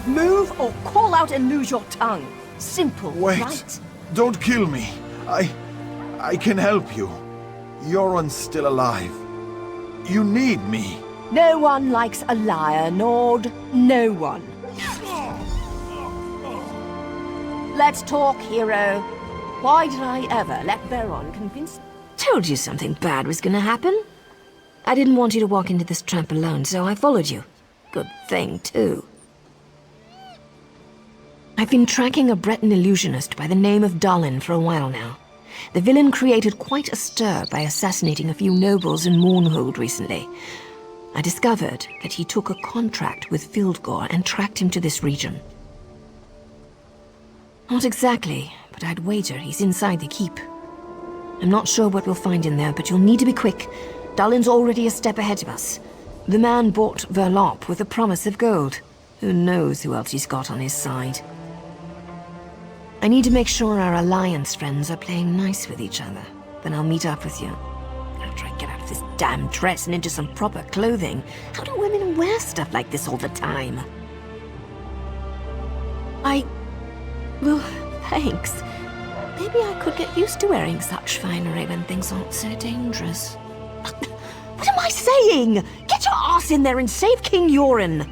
Move or call out and lose your tongue. Simple, Wait. right? Don't kill me. I can help you. Yoren's still alive. You need me. No one likes a liar, Nord. No one. Let's talk, hero. Why did I ever let Veron convince... Told you something bad was gonna happen. I didn't want you to walk into this trap alone, so I followed you. Good thing, too. I've been tracking a Breton illusionist by the name of Dalin for a while now. The villain created quite a stir by assassinating a few nobles in Mournhold recently. I discovered that he took a contract with Fildgor and tracked him to this region. Not exactly, but I'd wager he's inside the keep. I'm not sure what we'll find in there, but you'll need to be quick. Dalin's already a step ahead of us. The man bought Verlop with a promise of gold. Who knows who else he's got on his side. I need to make sure our Alliance friends are playing nice with each other. Then I'll meet up with you. I'll try and get out of this damn dress and into some proper clothing. How do women wear stuff like this all the time? Well, thanks. Maybe I could get used to wearing such finery when things aren't so dangerous. What am I saying? Get your ass in there and save King Yoren!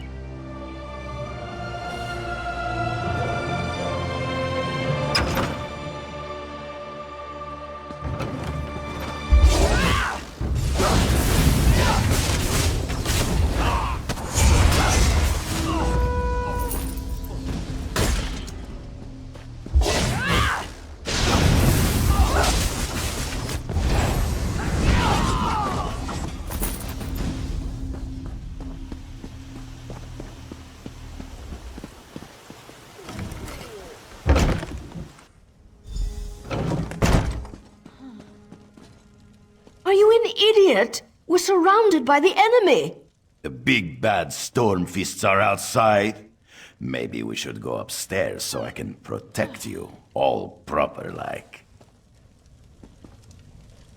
Idiot! We're surrounded by the enemy! The big bad stormfists are outside. Maybe we should go upstairs so I can protect you, all proper-like.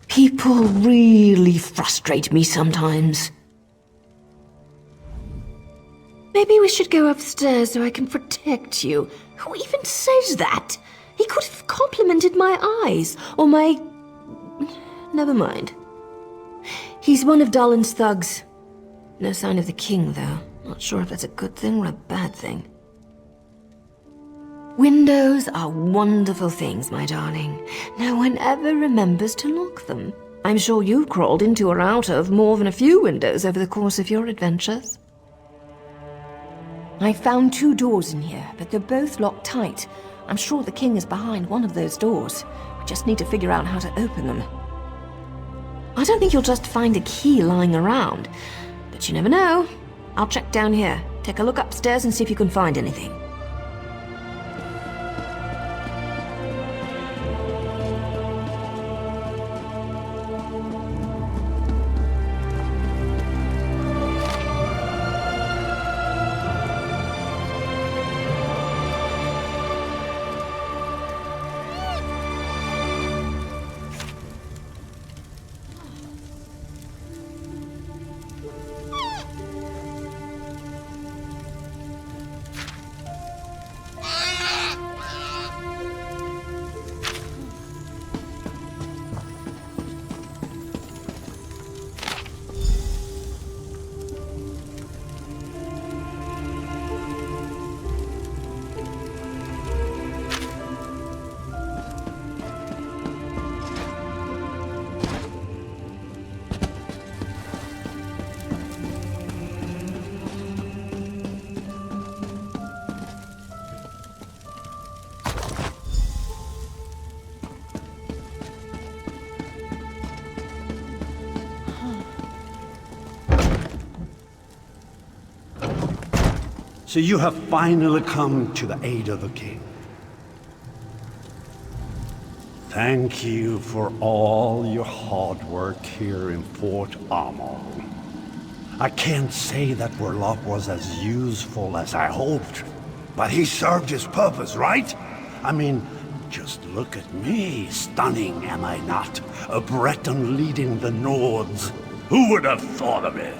People really frustrate me sometimes. Maybe we should go upstairs so I can protect you. Who even says that? He could have complimented my eyes, or my... Never mind. He's one of Dalin's thugs. No sign of the king, though. Not sure if that's a good thing or a bad thing. Windows are wonderful things, my darling. No one ever remembers to lock them. I'm sure you've crawled into or out of more than a few windows over the course of your adventures. I found 2 doors in here, but they're both locked tight. I'm sure the king is behind one of those doors. We just need to figure out how to open them. I don't think you'll just find a key lying around, but you never know. I'll check down here. Take a look upstairs and see if you can find anything. So you have finally come to the aid of the king. Thank you for all your hard work here in Fort Amon. I can't say that Verlop was as useful as I hoped, but he served his purpose, right? I mean, just look at me. Stunning, am I not? A Breton leading the Nords. Who would have thought of it?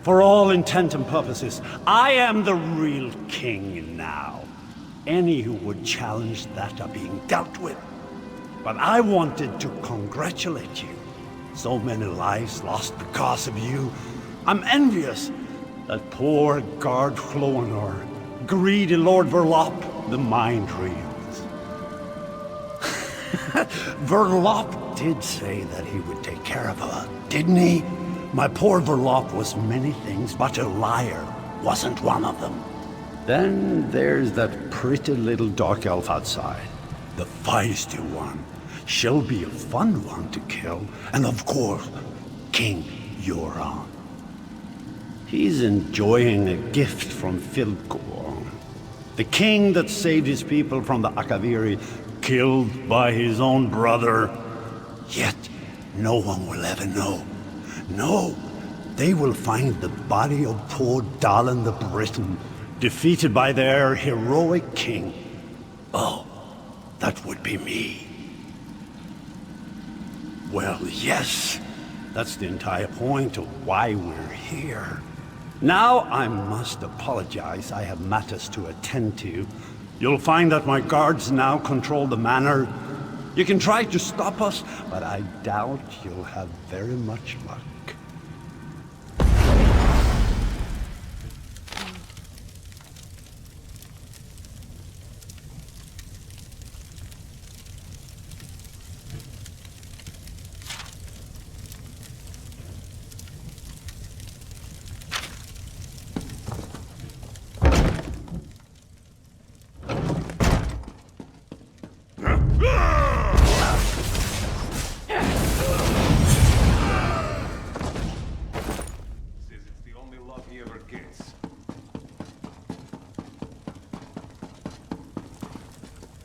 For all intent and purposes, I am the real king now. Any who would challenge that are being dealt with. But I wanted to congratulate you. So many lives lost because of you. I'm envious. That poor guard Floanor, greedy Lord Verlop, the mind reels. Verlop did say that he would take care of her, didn't he? My poor Verlop was many things, but a liar wasn't one of them. Then there's that pretty little dark elf outside, the feisty one. She'll be a fun one to kill, and of course, King Euron. He's enjoying a gift from Filgor, the king that saved his people from the Akaviri, killed by his own brother. Yet, no one will ever know. No, they will find the body of poor Dallin the Breton, defeated by their heroic king. Oh, that would be me. Well, yes, that's the entire point of why we're here. Now I must apologize. I have matters to attend to. You'll find that my guards now control the manor. You can try to stop us, but I doubt you'll have very much luck.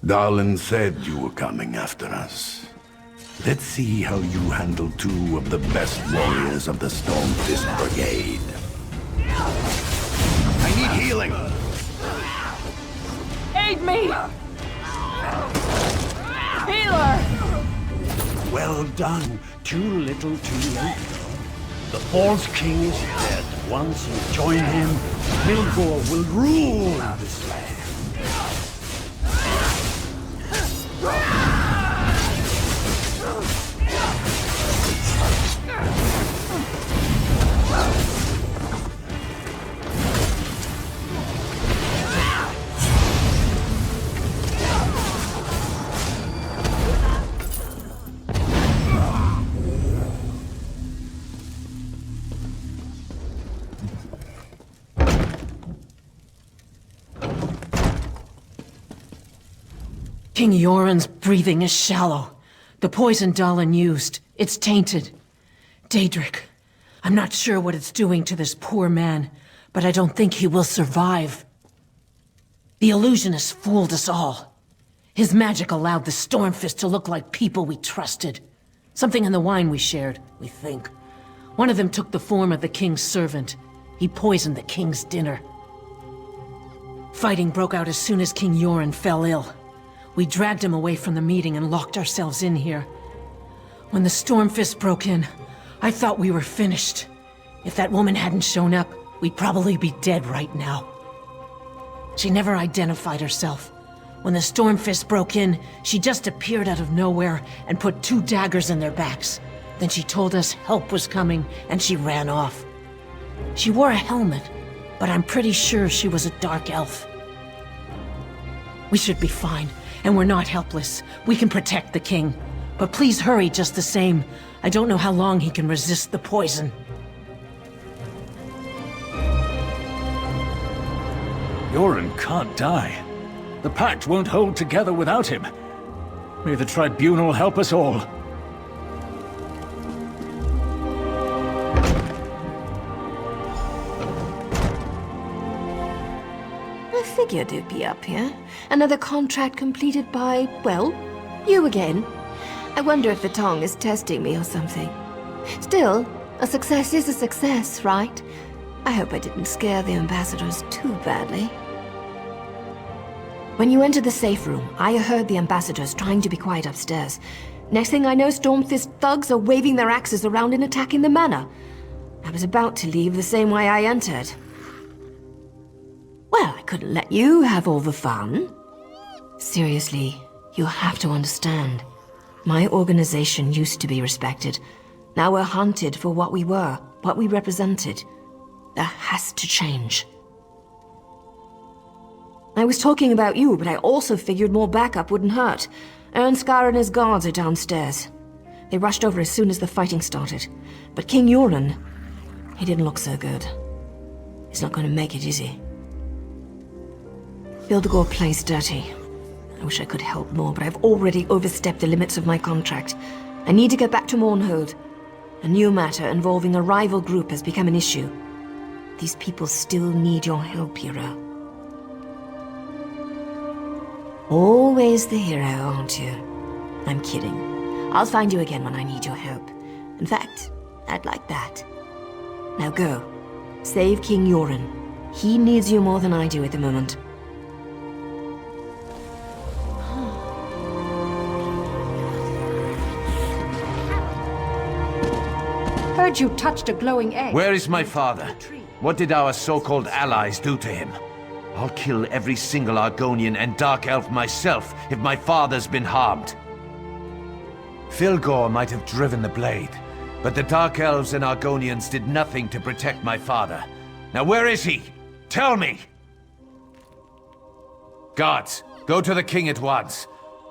Dallin said you were coming after us. Let's see how you handle two of the best warriors of the Stormfist Brigade. I need healing! Aid me! Healer! Well done. Too little, too late. The false king is dead. Once you join him, Filgor will rule this land. King Yoren's breathing is shallow. The poison Dallin used, it's tainted. Daedric, I'm not sure what it's doing to this poor man, but I don't think he will survive. The illusionist fooled us all. His magic allowed the Stormfist to look like people we trusted. Something in the wine we shared, we think. One of them took the form of the king's servant. He poisoned the king's dinner. Fighting broke out as soon as King Yoren fell ill. We dragged him away from the meeting and locked ourselves in here. When the Stormfist broke in, I thought we were finished. If that woman hadn't shown up, we'd probably be dead right now. She never identified herself. When the Stormfist broke in, she just appeared out of nowhere and put 2 daggers in their backs. Then she told us help was coming, and she ran off. She wore a helmet, but I'm pretty sure she was a dark elf. We should be fine. And we're not helpless. We can protect the king. But please hurry just the same. I don't know how long he can resist the poison. Yoren can't die. The Pact won't hold together without him. May the Tribunal help us all. I figured you'd be up here. Another contract completed by, well, you again. I wonder if the Tong is testing me or something. Still, a success is a success, right? I hope I didn't scare the ambassadors too badly. When you entered the safe room, I heard the ambassadors trying to be quiet upstairs. Next thing I know, Stormfist thugs are waving their axes around and attacking the manor. I was about to leave the same way I entered. Well, I couldn't let you have all the fun. Seriously, you have to understand. My organization used to be respected. Now we're hunted for what we were, what we represented. That has to change. I was talking about you, but I also figured more backup wouldn't hurt. Ernskar and his guards are downstairs. They rushed over as soon as the fighting started. But King Yoren, he didn't look so good. He's not going to make it, is he? Hildegor plays dirty. I wish I could help more, but I've already overstepped the limits of my contract. I need to get back to Mournhold. A new matter involving a rival group has become an issue. These people still need your help, hero. Always the hero, aren't you? I'm kidding. I'll find you again when I need your help. In fact, I'd like that. Now go. Save King Yoren. He needs you more than I do at the moment. Heard you touched a glowing egg. Where is my father? What did our so-called allies do to him? I'll kill every single Argonian and Dark Elf myself if my father's been harmed. Filgor might have driven the blade, but the Dark Elves and Argonians did nothing to protect my father. Now where is he? Tell me! Guards, go to the king at once.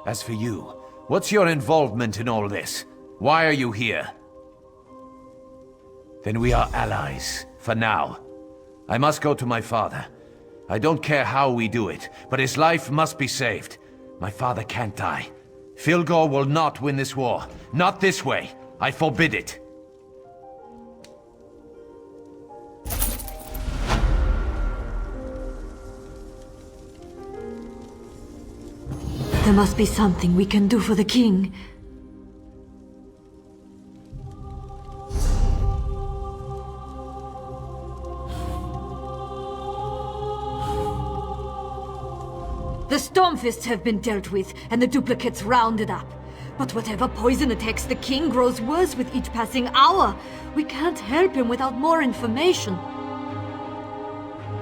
As for you, what's your involvement in all this? Why are you here? Then we are allies, for now. I must go to my father. I don't care how we do it, but his life must be saved. My father can't die. Filgor will not win this war. Not this way. I forbid it. There must be something we can do for the king. The Stormfists have been dealt with, and the duplicates rounded up. But whatever poison attacks the king grows worse with each passing hour. We can't help him without more information.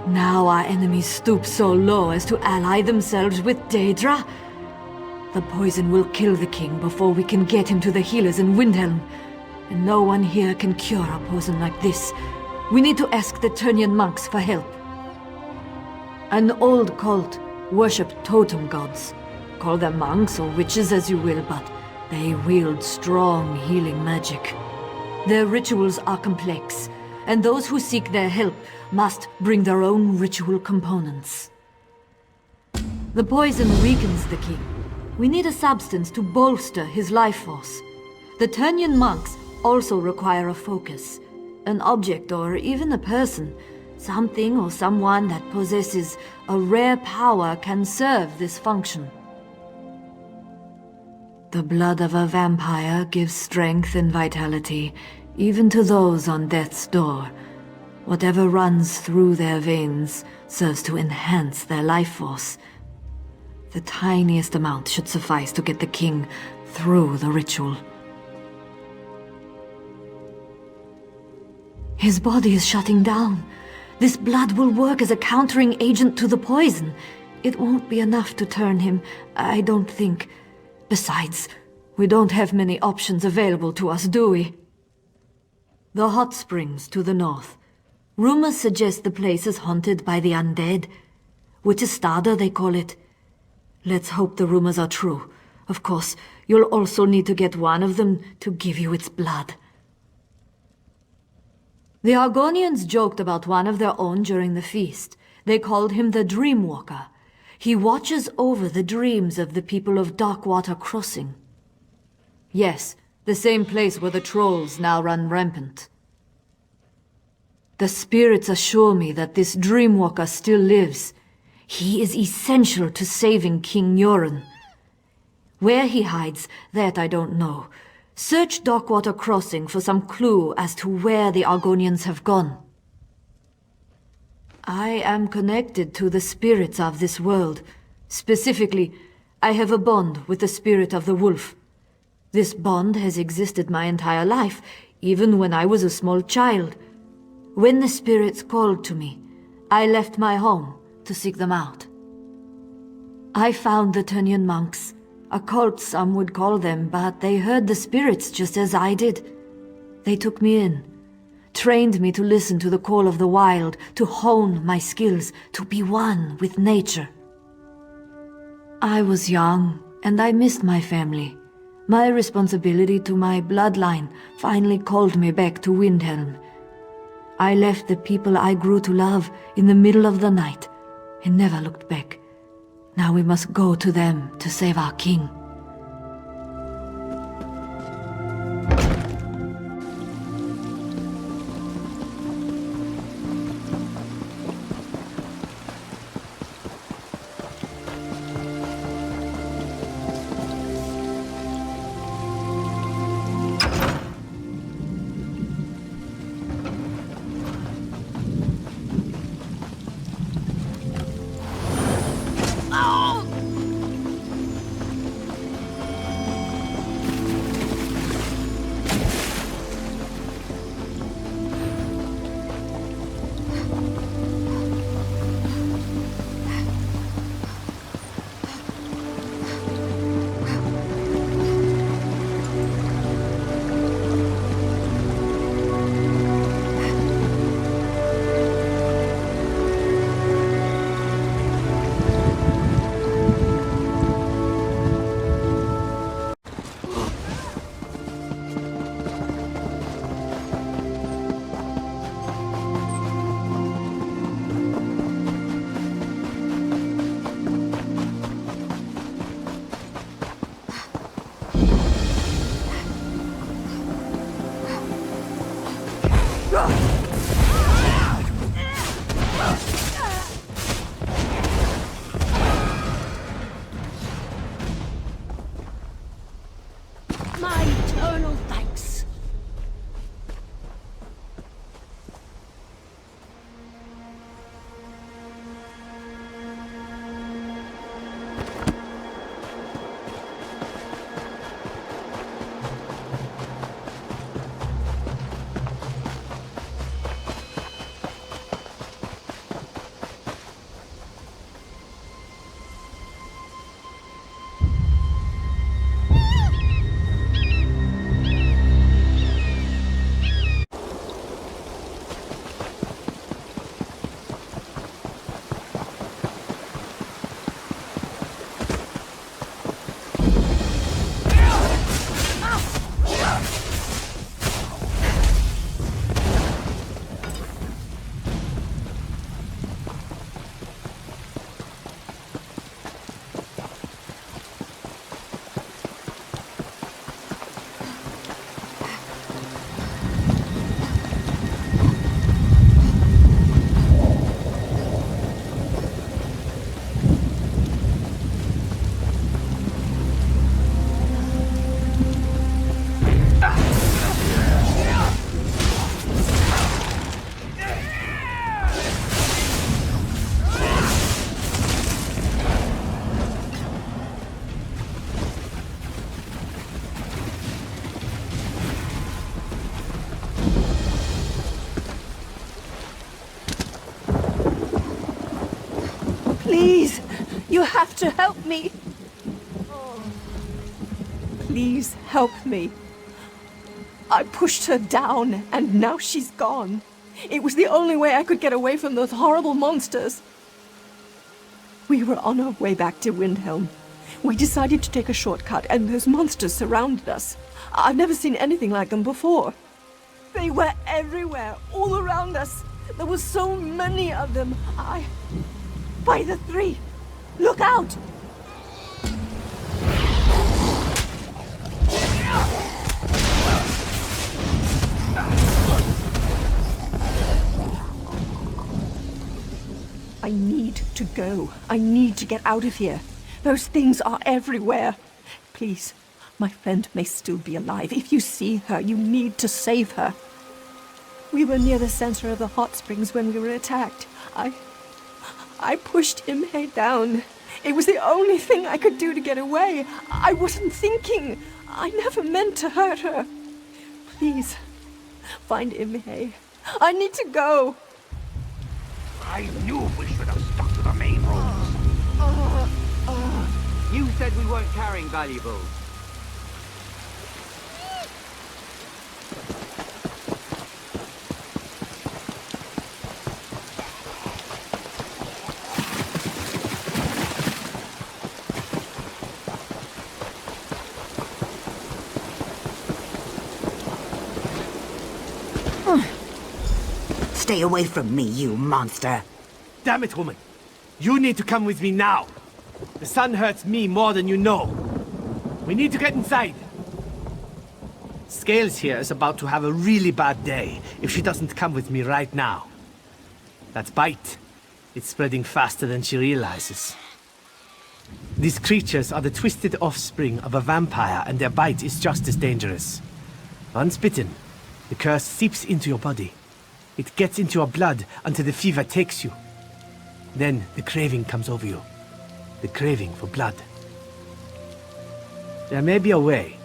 Now our enemies stoop so low as to ally themselves with Daedra. The poison will kill the king before we can get him to the healers in Windhelm. And no one here can cure a poison like this. We need to ask the Turnian monks for help. An old cult worship totem gods. Call them monks or witches as you will, but they wield strong healing magic. Their rituals are complex, and those who seek their help must bring their own ritual components. The poison weakens the king. We need a substance to bolster his life force. The Turnian monks also require a focus, an object or even a person. Something or someone that possesses a rare power can serve this function. The blood of a vampire gives strength and vitality, even to those on death's door. Whatever runs through their veins serves to enhance their life force. The tiniest amount should suffice to get the king through the ritual. His body is shutting down. This blood will work as a countering agent to the poison. It won't be enough to turn him, I don't think. Besides, we don't have many options available to us, do we? The hot springs to the north. Rumors suggest the place is haunted by the undead. Wittistada, they call it. Let's hope the rumors are true. Of course, you'll also need to get one of them to give you its blood. The Argonians joked about one of their own during the feast. They called him the Dreamwalker. He watches over the dreams of the people of Darkwater Crossing. Yes, the same place where the trolls now run rampant. The spirits assure me that this Dreamwalker still lives. He is essential to saving King Yoren. Where he hides, that I don't know. Search Darkwater Crossing for some clue as to where the Argonians have gone. I am connected to the spirits of this world. Specifically, I have a bond with the spirit of the wolf. This bond has existed my entire life, even when I was a small child. When the spirits called to me, I left my home to seek them out. I found the Tunyan monks. A cult, some would call them, but they heard the spirits just as I did. They took me in, trained me to listen to the call of the wild, to hone my skills, to be one with nature. I was young, and I missed my family. My responsibility to my bloodline finally called me back to Windhelm. I left the people I grew to love in the middle of the night, and never looked back. Now we must go to them to save our king. My eternal thanks. Please, you have to help me. Please help me. I pushed her down, and now she's gone. It was the only way I could get away from those horrible monsters. We were on our way back to Windhelm. We decided to take a shortcut, and those monsters surrounded us. I've never seen anything like them before. They were everywhere, all around us. There were so many of them. By the three! Look out! I need to go. I need to get out of here. Those things are everywhere. Please, my friend may still be alive. If you see her, you need to save her. We were near the center of the hot springs when we were attacked. I pushed Imhe down. It was the only thing I could do to get away. I wasn't thinking. I never meant to hurt her. Please, find Imhe. I need to go. I knew we should have stuck to the main roads. You said we weren't carrying valuables. Stay away from me, you monster. Damn it, woman. You need to come with me now. The sun hurts me more than you know. We need to get inside. Scales here is about to have a really bad day if she doesn't come with me right now. That bite, it's spreading faster than she realizes. These creatures are the twisted offspring of a vampire, and their bite is just as dangerous. Once bitten, the curse seeps into your body. It gets into your blood until the fever takes you. Then the craving comes over you. The craving for blood. There may be a way.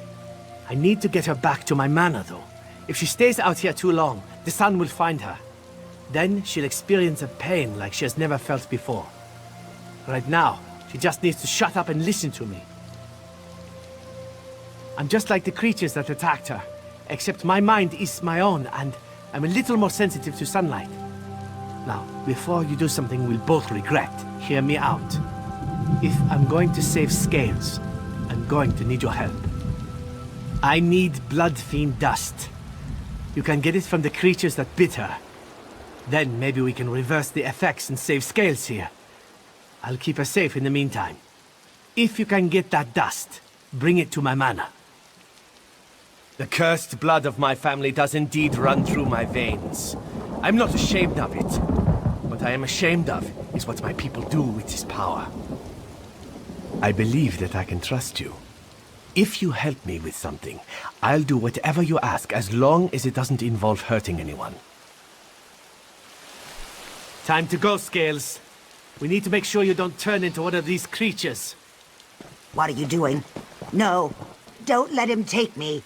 I need to get her back to my manor, though. If she stays out here too long, the sun will find her. Then she'll experience a pain like she has never felt before. Right now, she just needs to shut up and listen to me. I'm just like the creatures that attacked her, except my mind is my own, and I'm a little more sensitive to sunlight. Now, before you do something we'll both regret, hear me out. If I'm going to save Scales, I'm going to need your help. I need Blood Fiend dust. You can get it from the creatures that bit her. Then maybe we can reverse the effects and save Scales here. I'll keep her safe in the meantime. If you can get that dust, bring it to my manor. The cursed blood of my family does indeed run through my veins. I'm not ashamed of it. What I am ashamed of is what my people do with this power. I believe that I can trust you. If you help me with something, I'll do whatever you ask as long as it doesn't involve hurting anyone. Time to go, Scales. We need to make sure you don't turn into one of these creatures. What are you doing? No, don't let him take me.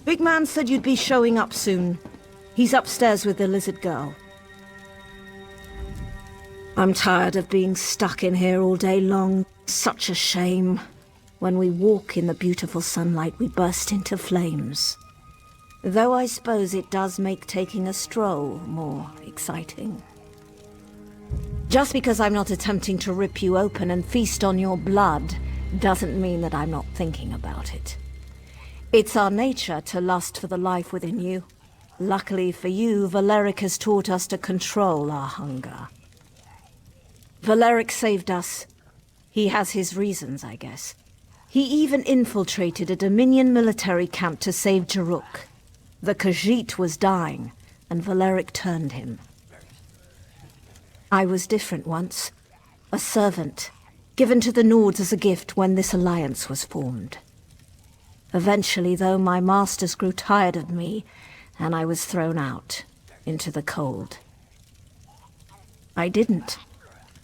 Big man said you'd be showing up soon. He's upstairs with the lizard girl. I'm tired of being stuck in here all day long. Such a shame. When we walk in the beautiful sunlight, we burst into flames. Though I suppose it does make taking a stroll more exciting. Just because I'm not attempting to rip you open and feast on your blood doesn't mean that I'm not thinking about it. It's our nature to lust for the life within you. Luckily for you, Valeric has taught us to control our hunger. Valeric saved us. He has his reasons, I guess. He even infiltrated a Dominion military camp to save Jaruk. The Khajiit was dying, and Valeric turned him. I was different once. A servant, given to the Nords as a gift when this alliance was formed. Eventually, though, my masters grew tired of me, and I was thrown out into the cold. I didn't.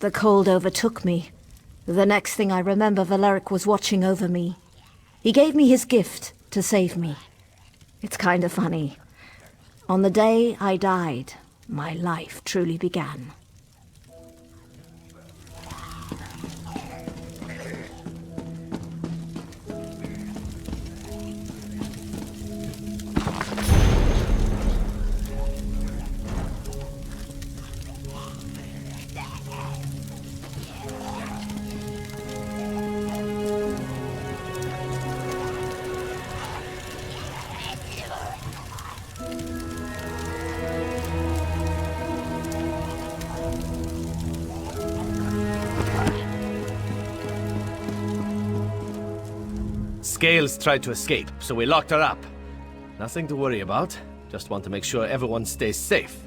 The cold overtook me. The next thing I remember, Valeric was watching over me. He gave me his gift to save me. It's kind of funny. On the day I died, my life truly began. Scales tried to escape, so we locked her up. Nothing to worry about. Just want to make sure everyone stays safe.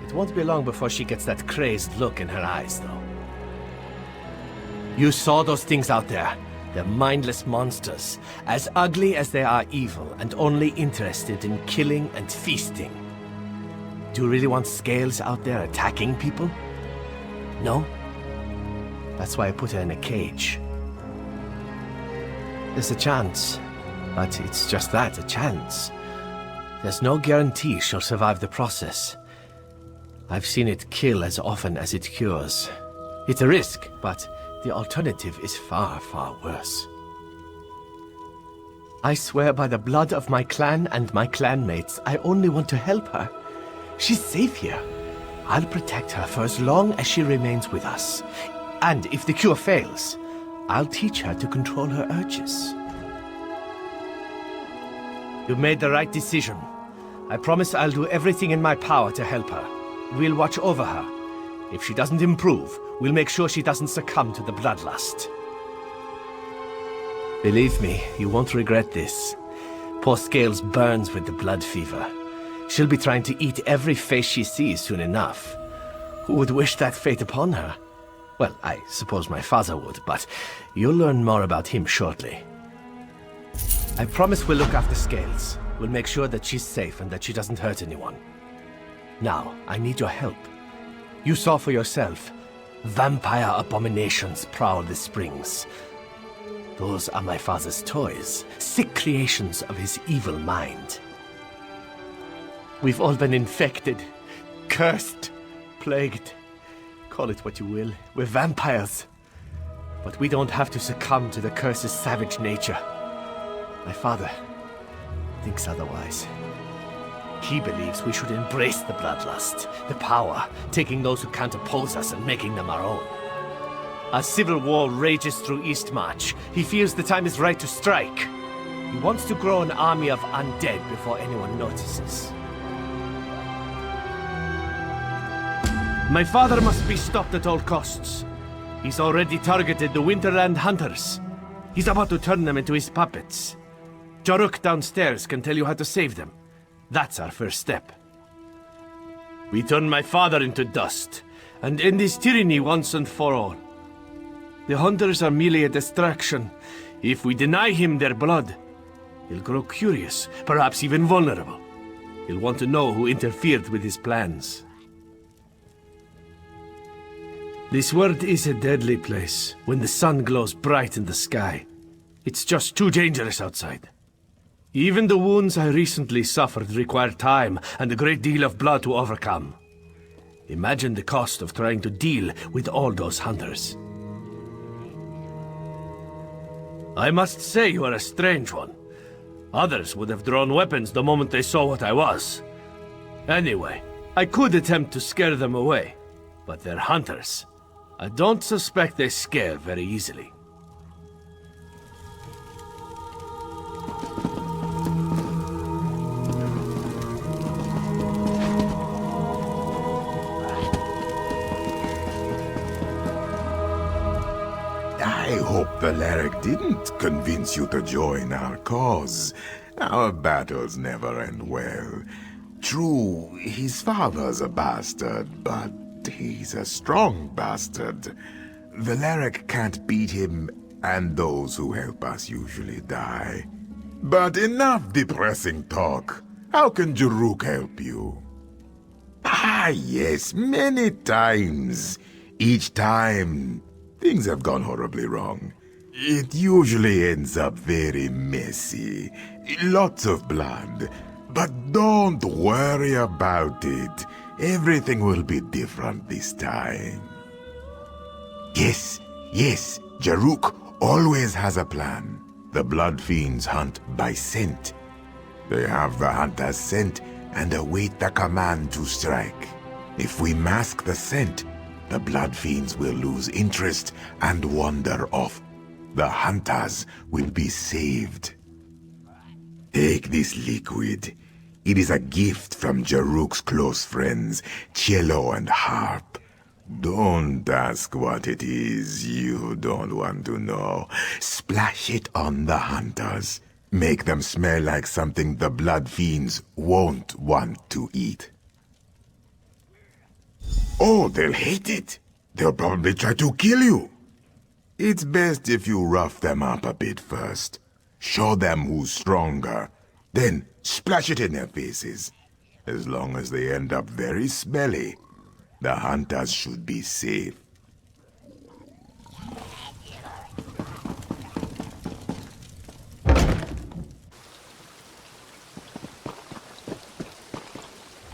It won't be long before she gets that crazed look in her eyes, though. You saw those things out there. They're mindless monsters, as ugly as they are evil, and only interested in killing and feasting. Do you really want Scales out there attacking people? No? That's why I put her in a cage. There's a chance, but it's just that, a chance. There's no guarantee she'll survive the process. I've seen it kill as often as it cures. It's a risk, but the alternative is far, far worse. I swear by the blood of my clan and my clanmates, I only want to help her. She's safe here. I'll protect her for as long as she remains with us. And if the cure fails, I'll teach her to control her urges. You made the right decision. I promise I'll do everything in my power to help her. We'll watch over her. If she doesn't improve, we'll make sure she doesn't succumb to the bloodlust. Believe me, you won't regret this. Poor Scales burns with the blood fever. She'll be trying to eat every face she sees soon enough. Who would wish that fate upon her? Well, I suppose my father would, but you'll learn more about him shortly. I promise we'll look after Scales. We'll make sure that she's safe and that she doesn't hurt anyone. Now, I need your help. You saw for yourself. Vampire abominations prowl the springs. Those are my father's toys, sick creations of his evil mind. We've all been infected, cursed, plagued. Call it what you will. We're vampires. But we don't have to succumb to the curse's savage nature. My father thinks otherwise. He believes we should embrace the bloodlust, the power, taking those who can't oppose us and making them our own. A civil war rages through Eastmarch. He feels the time is right to strike. He wants to grow an army of undead before anyone notices. My father must be stopped at all costs. He's already targeted the Winterland Hunters. He's about to turn them into his puppets. Jaruk downstairs can tell you how to save them. That's our first step. We turn my father into dust, and end his tyranny once and for all. The Hunters are merely a distraction. If we deny him their blood, he'll grow curious, perhaps even vulnerable. He'll want to know who interfered with his plans. This world is a deadly place when the sun glows bright in the sky. It's just too dangerous outside. Even the wounds I recently suffered require time and a great deal of blood to overcome. Imagine the cost of trying to deal with all those hunters. I must say you are a strange one. Others would have drawn weapons the moment they saw what I was. Anyway, I could attempt to scare them away, but they're hunters. I don't suspect they scare very easily. I hope Valeric didn't convince you to join our cause. Our battles never end well. True, his father's a bastard, but he's a strong bastard. Valeric can't beat him, and those who help us usually die. But enough depressing talk. How can Jaruk help you? Ah, yes, many times. Each time, things have gone horribly wrong. It usually ends up very messy. Lots of blood. But don't worry about it. Everything will be different this time. Yes, Jaruk always has a plan. The Blood Fiends hunt by scent. They have the hunter's scent and await the command to strike. If we mask the scent, the Blood Fiends will lose interest and wander off. The hunters will be saved. Take this liquid. It is a gift from Jaruk's close friends, Cello and Harp. Don't ask what it is you don't want to know. Splash it on the hunters. Make them smell like something the blood fiends won't want to eat. Oh, they'll hate it. They'll probably try to kill you. It's best if you rough them up a bit first. Show them who's stronger. Then splash it in their faces. As long as they end up very smelly, the hunters should be safe.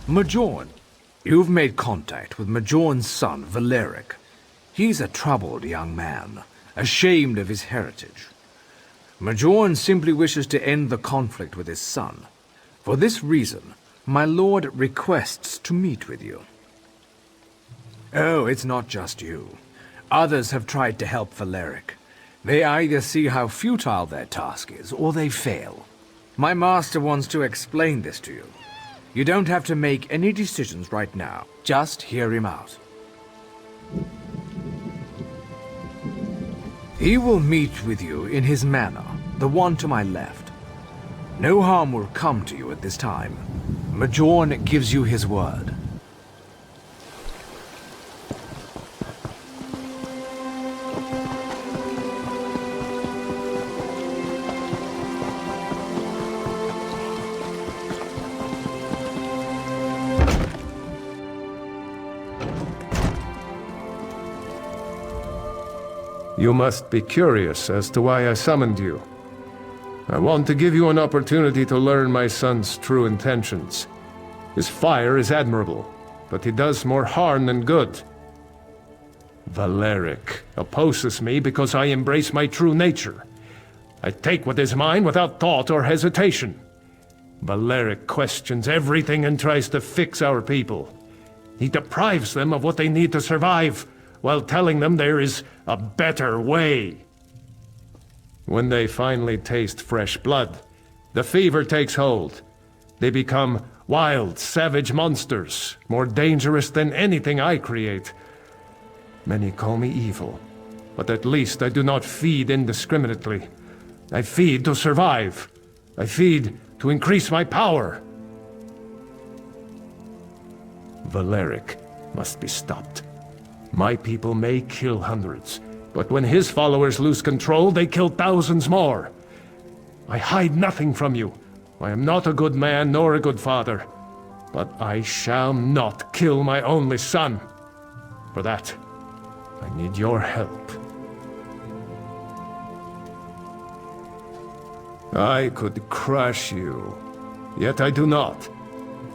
Majorn, you've made contact with Majorn's son, Valeric. He's a troubled young man, ashamed of his heritage. Majorn simply wishes to end the conflict with his son. For this reason, my lord requests to meet with you. Oh, it's not just you. Others have tried to help Valeric. They either see how futile their task is, or they fail. My master wants to explain this to you. You don't have to make any decisions right now. Just hear him out. He will meet with you in his manor, the one to my left. No harm will come to you at this time. Majorn gives you his word. You must be curious as to why I summoned you. I want to give you an opportunity to learn my son's true intentions. His fire is admirable, but he does more harm than good. Valeric opposes me because I embrace my true nature. I take what is mine without thought or hesitation. Valeric questions everything and tries to fix our people. He deprives them of what they need to survive, while telling them there is a better way. When they finally taste fresh blood, the fever takes hold. They become wild, savage monsters, more dangerous than anything I create. Many call me evil, but at least I do not feed indiscriminately. I feed to survive. I feed to increase my power. Valeric must be stopped. My people may kill hundreds, but when his followers lose control, they kill thousands more. I hide nothing from you. I am not a good man nor a good father, but I shall not kill my only son. For that, I need your help. I could crush you, yet I do not.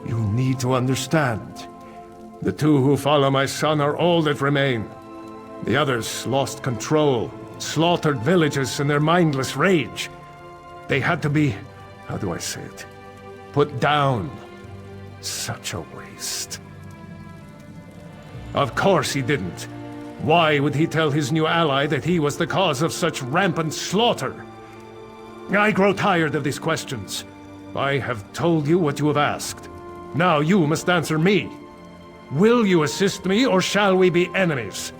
You need to understand. The two who follow my son are all that remain. The others lost control, slaughtered villages in their mindless rage. They had to be, how do I say it, put down. Such a waste. Of course he didn't. Why would he tell his new ally that he was the cause of such rampant slaughter? I grow tired of these questions. I have told you what you have asked. Now you must answer me. Will you assist me, or shall we be enemies?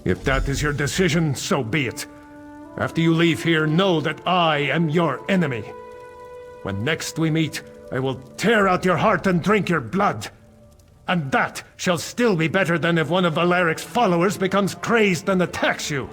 If that is your decision, so be it. After you leave here, know that I am your enemy. When next we meet, I will tear out your heart and drink your blood. And that shall still be better than if one of Valeric's followers becomes crazed and attacks you.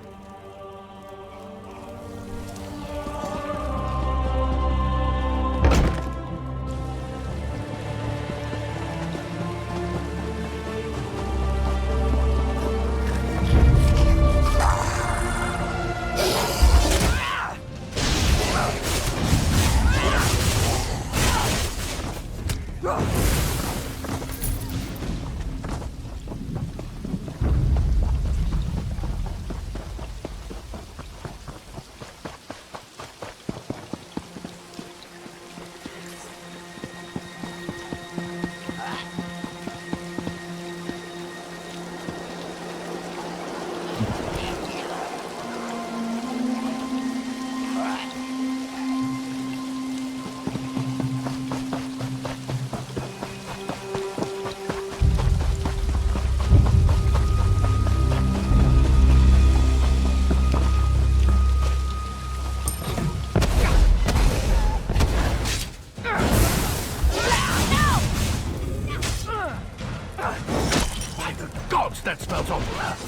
That smells awful.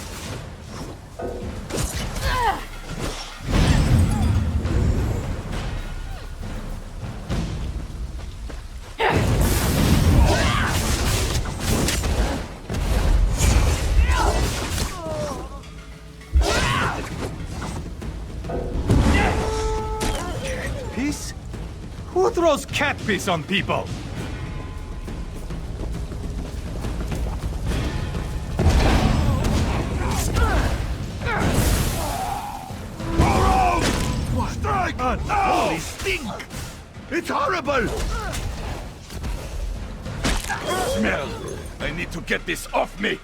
Piss? Who throws cat piss on people? Strike! Holy stink! It's horrible! Smell! I need to get this off me!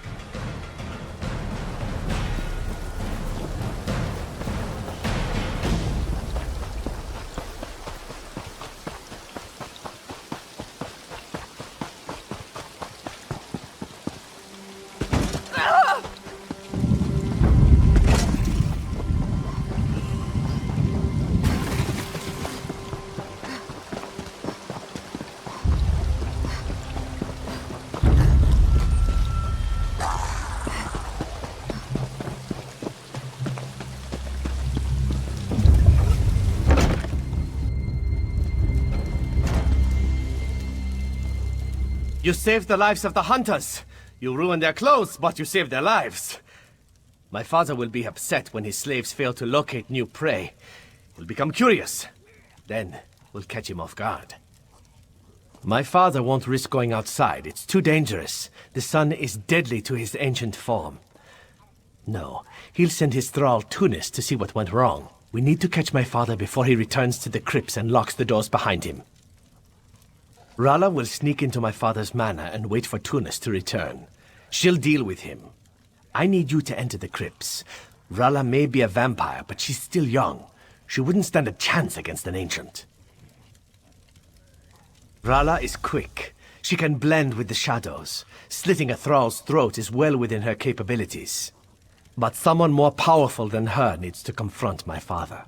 You saved the lives of the hunters. You ruined their clothes, but you saved their lives. My father will be upset when his slaves fail to locate new prey. He'll become curious. Then we'll catch him off guard. My father won't risk going outside. It's too dangerous. The sun is deadly to his ancient form. No, he'll send his thrall Tunis to see what went wrong. We need to catch my father before he returns to the crypts and locks the doors behind him. Rala will sneak into my father's manor and wait for Tunis to return. She'll deal with him. I need you to enter the crypts. Rala may be a vampire, but she's still young. She wouldn't stand a chance against an ancient. Rala is quick. She can blend with the shadows. Slitting a thrall's throat is well within her capabilities. But someone more powerful than her needs to confront my father.